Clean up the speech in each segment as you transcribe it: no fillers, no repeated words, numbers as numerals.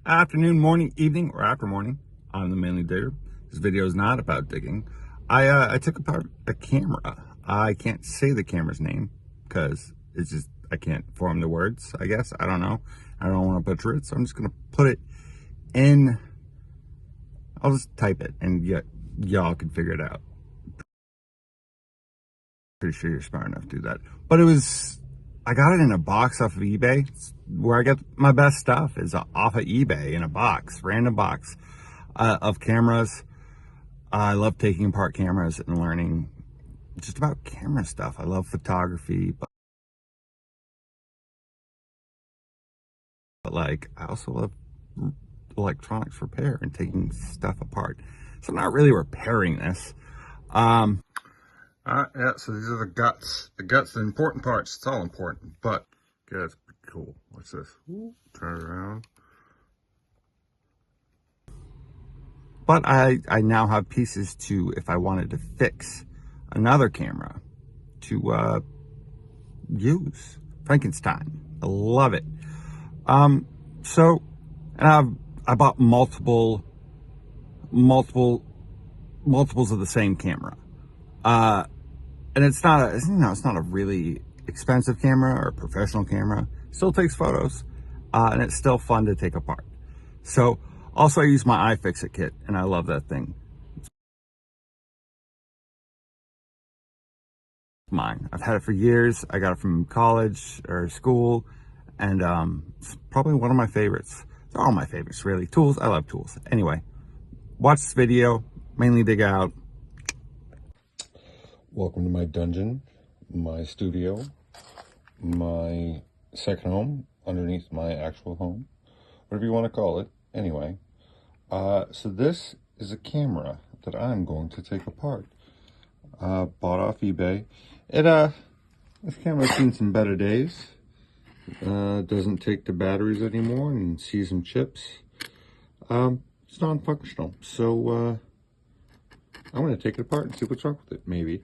afternoon, morning, evening, or after morning. I'm the Manly Digger. This video is not about digging. I took apart a camera. I can't say the camera's name because it's just, I can't form the words, I guess. I don't know. I don't want to butcher it, so I'm just going to put it in. I'll just type it and y'all can figure it out. Pretty sure you're smart enough to do that. But I got it in a box off of eBay. It's where I get my best stuff is off of eBay in a box, random box of cameras. I love taking apart cameras and learning just about camera stuff. I love photography, but like I also love electronics repair and taking stuff apart. So I'm not really repairing this. Yeah, so these are the guts. The guts, the important parts. It's all important, but yeah, it's pretty cool. What's this? Ooh, turn it around. But I now have pieces to, if I wanted to fix another camera, to use. Frankenstein. I love it. So, and I bought multiples of the same camera. And it's not a really expensive camera or a professional camera. Still takes photos, and it's still fun to take apart. So, also I use my Ifixit kit, and I love that thing. It's mine. I've had it for years. I got it from college or school, and it's probably one of my favorites. They're all my favorites, really. Tools, I love tools. Anyway, watch this video, mainly dig out. Welcome to my dungeon, my studio, my second home underneath my actual home, whatever you want to call it. Anyway, so this is a camera that I'm going to take apart. Bought off eBay. This camera's seen some better days. Doesn't take the batteries anymore and see some chips. It's non-functional, so I'm going to take it apart and see what's wrong with it, maybe.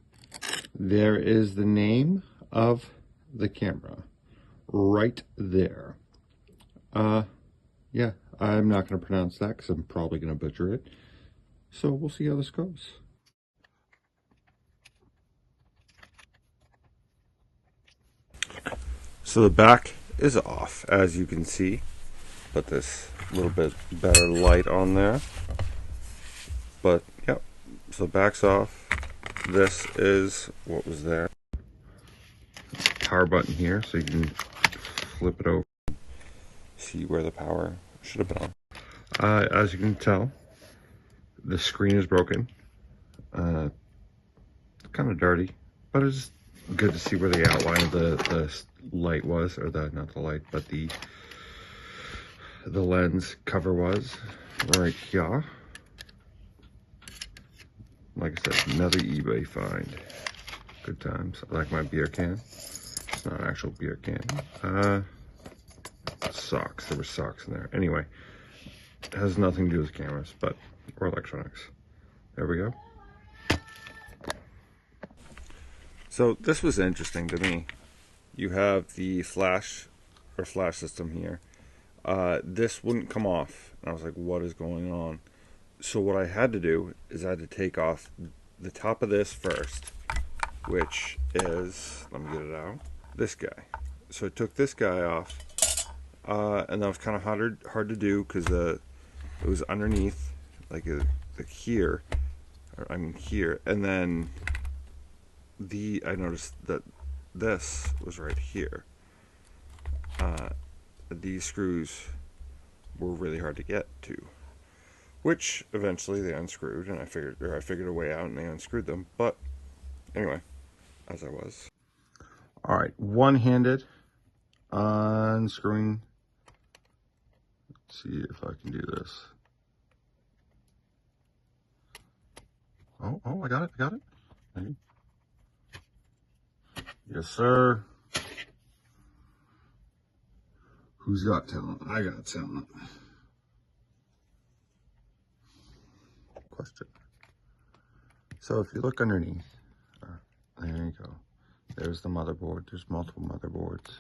There is the name of the camera right there. Yeah, I'm not going to pronounce that because I'm probably going to butcher it. So we'll see how this goes. So the back is off, as you can see. Put this little bit better light on there. But, yep, so the back's off. This is what was there. Power button here, so you can flip it over. See where the power should have been on. As you can tell, the screen is broken. Kind of dirty, but it's good to see where the outline of the light was, or not the light, but the lens cover was right here. Like I said, another eBay find. Good times. I like my beer can. It's not an actual beer can. Socks. There were socks in there. Anyway, it has nothing to do with cameras, or electronics. There we go. So this was interesting to me. You have the flash system here. This wouldn't come off. And I was like, what is going on? So what I had to do is I had to take off the top of this first, which is, let me get it out, this guy. So I took this guy off, and that was kind of hard to do because it was underneath, like here, or I mean here, and then I noticed that this was right here. These screws were really hard to get to, which eventually they unscrewed, and I figured a way out, and they unscrewed them. But anyway, as I was. All right, one-handed unscrewing. Let's see if I can do this. Oh, I got it. Maybe. Yes, sir. Who's got talent? I got talent. Question. So if you look underneath, there you go. There's the motherboard. There's multiple motherboards.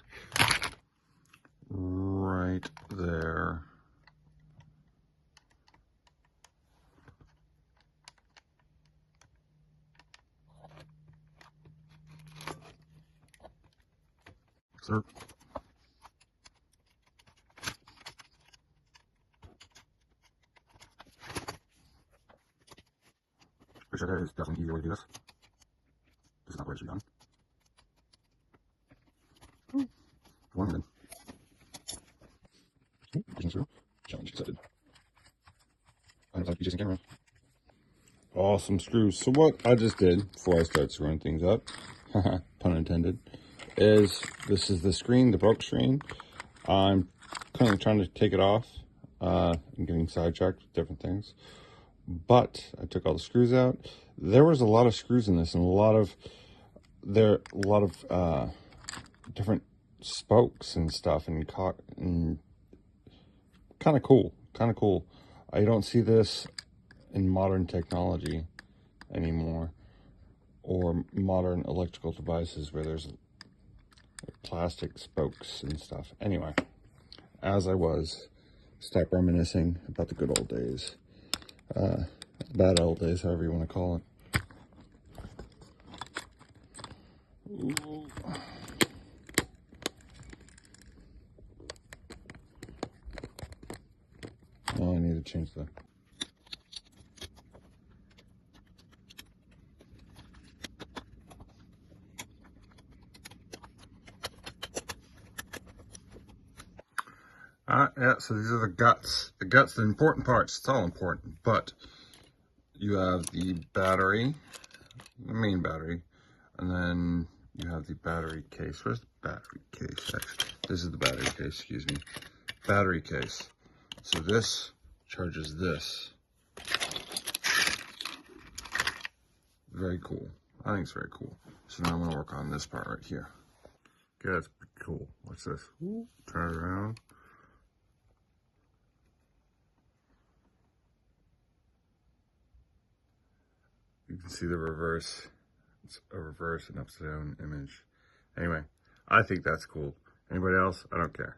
Right there. sir. Which I is definitely an easier way to do this. This is not where it should be done. One then. Pushing through. Challenge accepted. I don't like you just camera. Awesome screws. So what I just did before I start screwing things up, pun intended, is this is the screen, the broke screen. I'm kind of trying to take it off. I'm getting sidetracked with different things. But I took all the screws out. There was a lot of screws in this, and a lot of different spokes and stuff, and kind of cool. I don't see this in modern technology anymore, or modern electrical devices where there's plastic spokes and stuff. Anyway, as I was, stop reminiscing about the good old days. Bad old days, however you want to call it. Ooh. Oh, I need to change that. Yeah, so these are the guts. The guts, the important parts. It's all important, but you have the battery, the main battery, and then you have the battery case. Where's the battery case? Actually, this is the battery case, excuse me. Battery case. So this charges this. Very cool. I think it's very cool. So now I'm going to work on this part right here. Okay, that's pretty cool. What's this? Ooh, turn it around. You can see the reverse. It's a reverse and upside down image. Anyway, I think that's cool. Anybody else? I don't care.